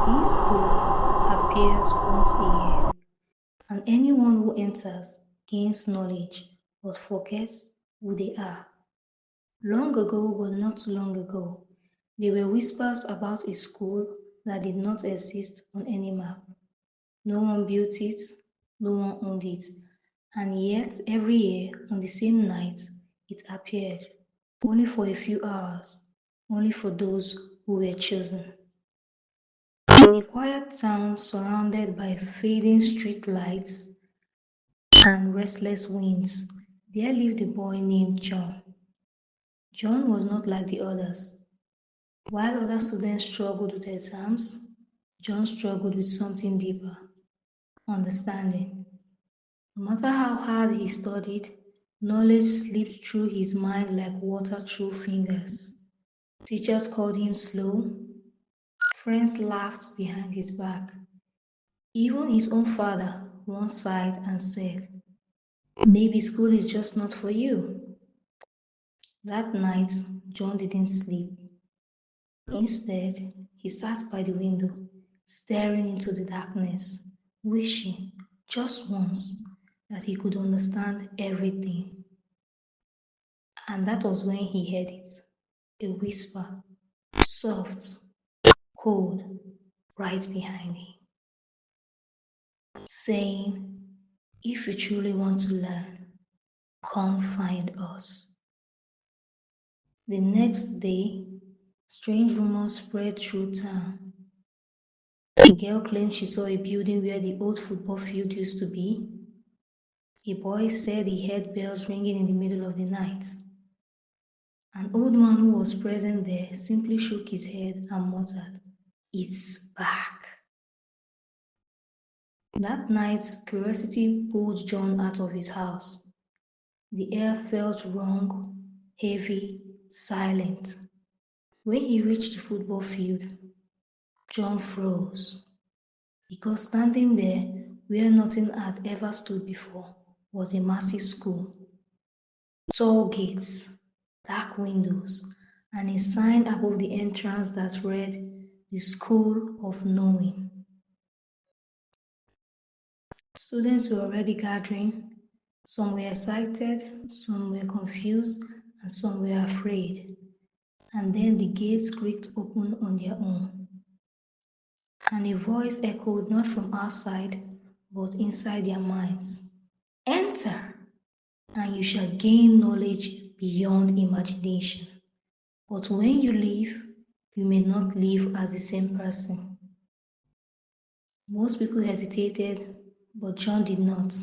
This school appears once a year, and anyone who enters gains knowledge but forgets who they are. Long ago, but not too long ago, there were whispers about a school that did not exist on any map. No one built it, no one owned it, and yet every year on the same night it appeared, only for a few hours, only for those who were chosen. In a quiet town surrounded by fading street lights and restless winds, there lived a boy named John. John was not like the others. While other students struggled with exams, John struggled with something deeper: understanding. No matter how hard he studied, knowledge slipped through his mind like water through fingers. Teachers called him slow, friends laughed behind his back. Even his own father once sighed and said, "Maybe school is just not for you." That night, John didn't sleep. Instead, he sat by the window, staring into the darkness, wishing, just once, that he could understand everything. And that was when he heard it, a whisper, soft, cold, right behind him, saying, "If you truly want to learn, come find us." The next day, strange rumors spread through town. A girl claimed she saw a building where the old football field used to be. A boy said he heard bells ringing in the middle of the night. An old man who was present there simply shook his head and muttered, "It's back." That night, curiosity pulled John out of his house. The air felt wrong, heavy, silent. When he reached the football field, John froze, because standing there where nothing had ever stood before was a massive school. Tall gates, dark windows, and a sign above the entrance that read, "The School of Knowing." Students were already gathering. Some were excited, some were confused, and some were afraid. And then the gates creaked open on their own, and a voice echoed not from outside, but inside their minds. "Enter, and you shall gain knowledge beyond imagination. But when you leave, you may not leave as the same person." Most people hesitated, but John did not.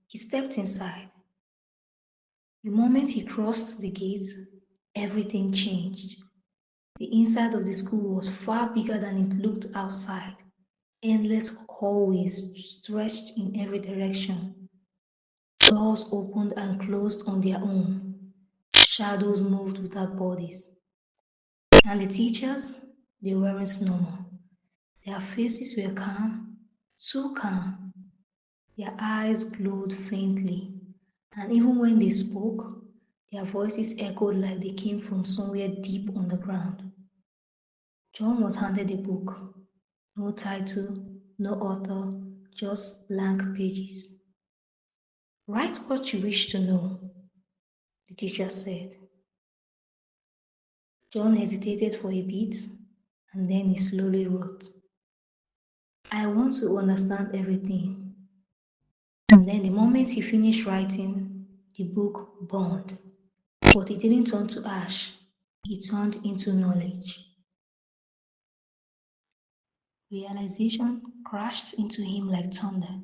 He stepped inside. The moment he crossed the gate, everything changed. The inside of the school was far bigger than it looked outside. Endless hallways stretched in every direction. Doors opened and closed on their own. Shadows moved without bodies. And the teachers, they weren't normal. Their faces were calm, too calm. Their eyes glowed faintly, and even when they spoke, their voices echoed like they came from somewhere deep underground. John was handed a book. No title, no author, just blank pages. "Write what you wish to know," the teacher said. John hesitated for a bit, and then he slowly wrote, "I want to understand everything." And then the moment he finished writing, the book burned. But it didn't turn to ash, it turned into knowledge. Realization crashed into him like thunder.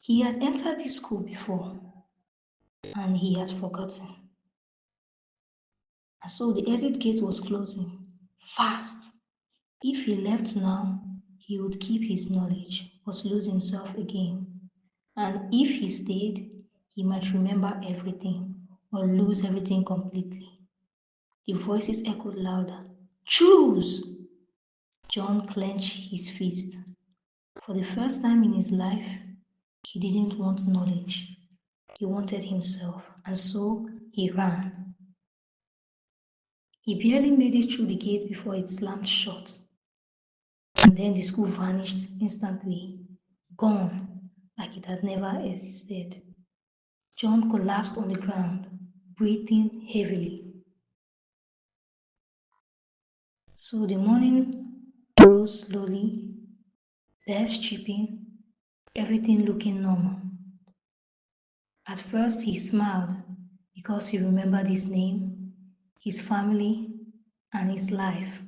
He had entered this school before, and he had forgotten. And so the exit gate was closing, fast. If he left now, he would keep his knowledge, but lose himself again. And if he stayed, he might remember everything, or lose everything completely. The voices echoed louder. "Choose!" John clenched his fist. For the first time in his life, he didn't want knowledge. He wanted himself, and so he ran. He barely made it through the gate before it slammed shut. And then the school vanished instantly, gone, like it had never existed. John collapsed on the ground, breathing heavily. So the morning rose slowly, birds chirping, everything looking normal. At first, he smiled because he remembered his name, his family, and his life.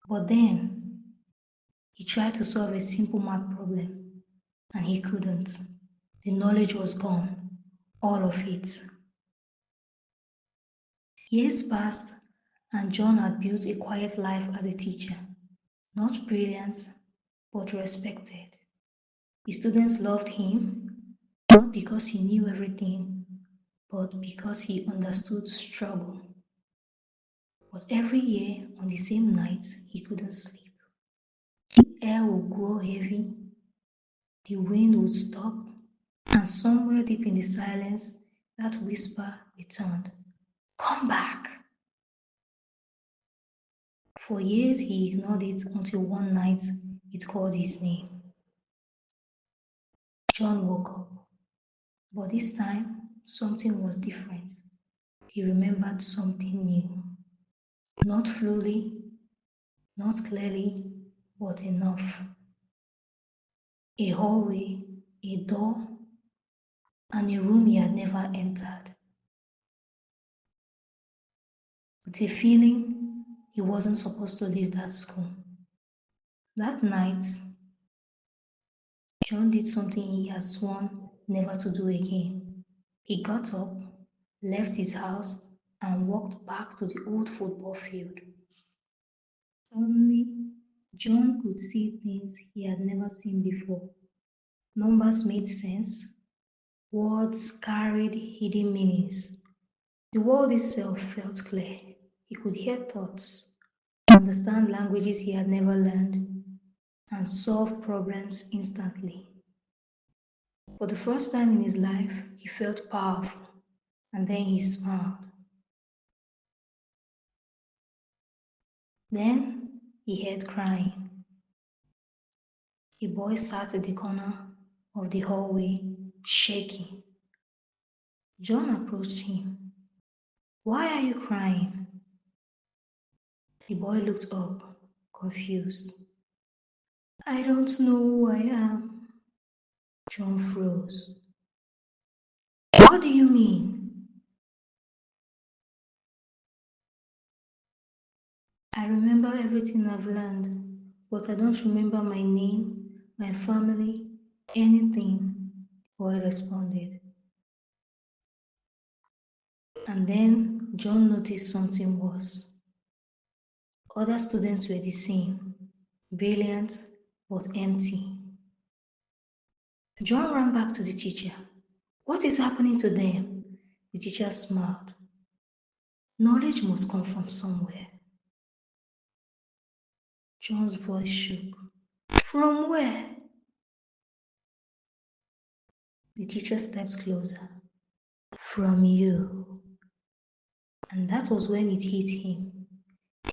But then, he tried to solve a simple math problem, and he couldn't. The knowledge was gone, all of it. Years passed, and John had built a quiet life as a teacher. Not brilliant, but respected. The students loved him, not because he knew everything, but because he understood struggle. But every year, on the same night, he couldn't sleep. The air would grow heavy, the wind would stop, and somewhere deep in the silence, that whisper returned. Come back! For years he ignored it until one night it called his name. John woke up, but this time something was different. He remembered something new. Not fully, not clearly, but enough. A hallway, a door, and a room he had never entered. With a feeling he wasn't supposed to leave that school. That night, John did something he had sworn never to do again. He got up, left his house, and walked back to the old football field. Suddenly, John could see things he had never seen before. Numbers made sense, words carried hidden meanings. The world itself felt clear. He could hear thoughts, understand languages he had never learned, and solve problems instantly. For the first time in his life, he felt powerful, and then he smiled. Then he heard crying. A boy sat at the corner of the hallway, shaking. John approached him. Why are you crying? The boy looked up, confused. I don't know who I am. John froze. What do you mean? I remember everything I've learned, but I don't remember my name, my family, anything, the boy responded. And then John noticed something worse. Other students were the same, brilliant but empty. John ran back to the teacher. What is happening to them? The teacher smiled. Knowledge must come from somewhere. John's voice shook. From where? The teacher stepped closer. From you. And that was when it hit him.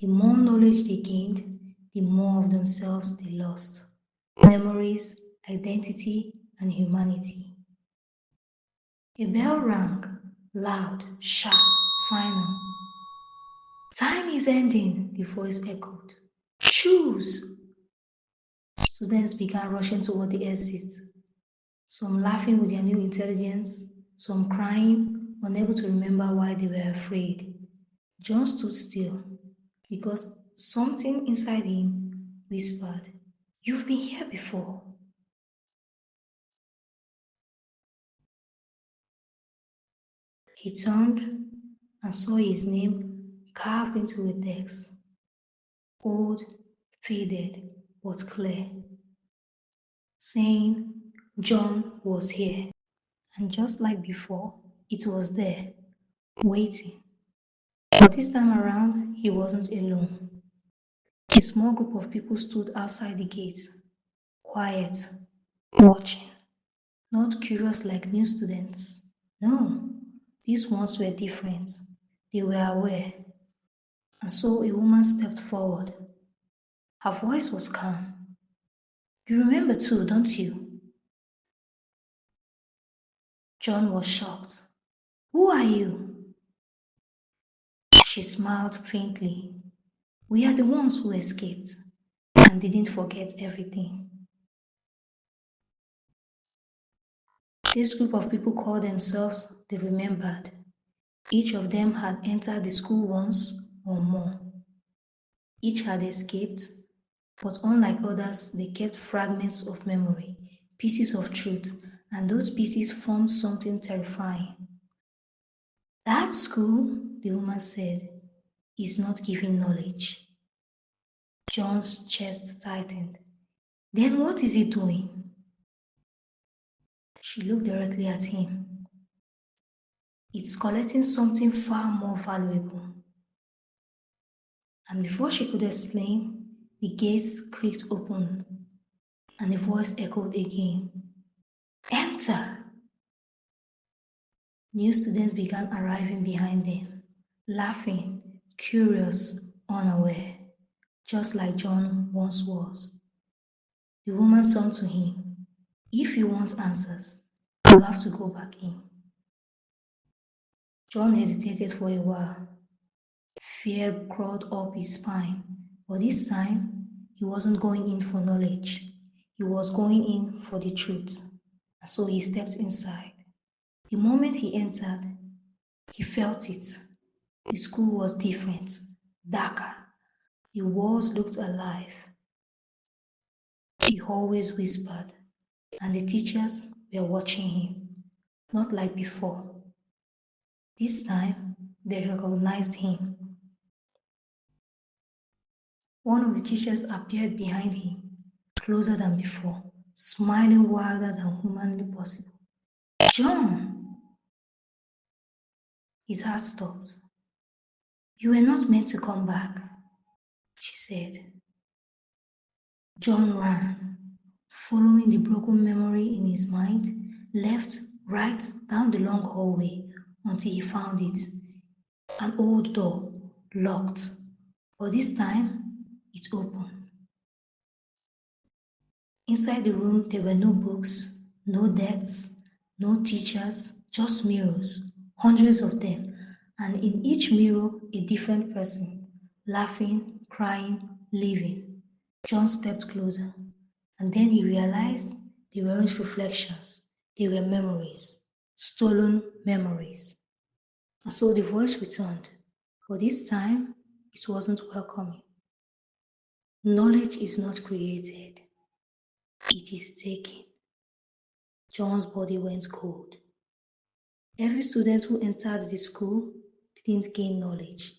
The more knowledge they gained, the more of themselves they lost. Memories, identity, and humanity. A bell rang, loud, sharp, final. Time is ending, the voice echoed. Choose! Students began rushing toward the exit, some laughing with their new intelligence, some crying, unable to remember why they were afraid. John stood still because something inside him whispered, You've been here before. He turned and saw his name carved into a text, old, faded, but clear, saying John was here. And just like before, it was there, waiting. But this time around, he wasn't alone. A small group of people stood outside the gate, quiet, watching, not curious like new students. No, these ones were different. They were aware. And so a woman stepped forward. Her voice was calm. You remember too, don't you? John was shocked. Who are you? She smiled faintly. We are the ones who escaped and didn't forget everything. This group of people called themselves the Remembered. Each of them had entered the school once or more. Each had escaped, but unlike others, they kept fragments of memory, pieces of truth, and those pieces formed something terrifying. That school, the woman said, is not giving knowledge. John's chest tightened. Then what is it doing? She looked directly at him. It's collecting something far more valuable. And before she could explain, the gates creaked open and the voice echoed again. Enter! New students began arriving behind them, laughing, curious, unaware, just like John once was. The woman turned to him. If you want answers, you have to go back in. John hesitated for a while. Fear crawled up his spine, but this time he wasn't going in for knowledge. He was going in for the truth. And so he stepped inside. The moment he entered, he felt it. The school was different, darker. The walls looked alive. He always whispered, and the teachers were watching him, not like before. This time, they recognized him. One of the teachers appeared behind him, closer than before, smiling wilder than humanly possible. John! His heart stopped. You were not meant to come back, she said. John ran, following the broken memory in his mind, left, right, down the long hallway until he found it. An old door, locked, but this time it opened. Inside the room, there were no books, no desks, no teachers, just mirrors, hundreds of them, and in each mirror, a different person, laughing, crying, living. John stepped closer, and then he realized they weren't reflections, they were memories, stolen memories. And so the voice returned, but this time it wasn't welcoming. Knowledge is not created, it is taken. John's body went cold. Every student who entered the school didn't gain knowledge.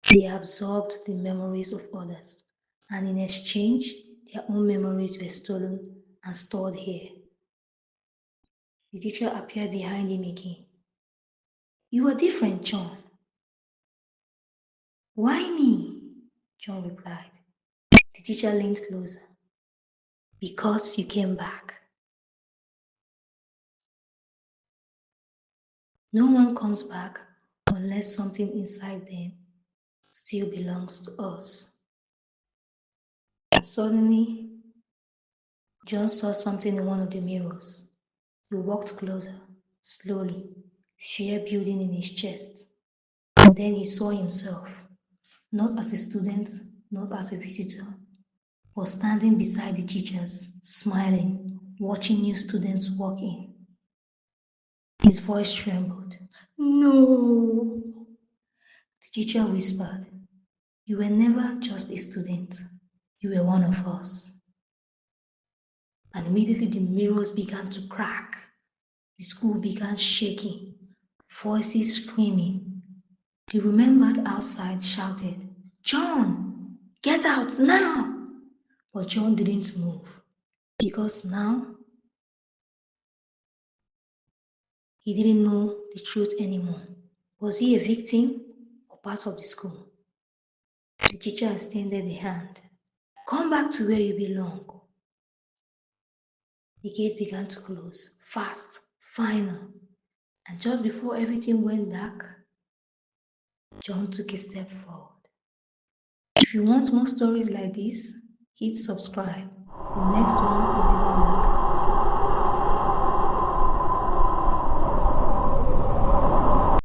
They absorbed the memories of others, and in exchange, their own memories were stolen and stored here. The teacher appeared behind him again. You are different, John. Why me? John replied. The teacher leaned closer. Because you came back. No one comes back unless something inside them still belongs to us. And suddenly, John saw something in one of the mirrors. He walked closer, slowly, fear building in his chest. And then he saw himself, not as a student, not as a visitor, but standing beside the teachers, smiling, watching new students walk in. His voice trembled. No! The teacher whispered, you were never just a student. You were one of us. And immediately the mirrors began to crack. The school began shaking, voices screaming. The remembered outside shouted, John, get out now! But John didn't move because now he didn't know the truth anymore. Was he a victim or part of the school? The teacher extended a hand. Come back to where you belong. The gate began to close, fast, final. And just before everything went dark, John took a step forward. If you want more stories like this, hit subscribe. The next one is even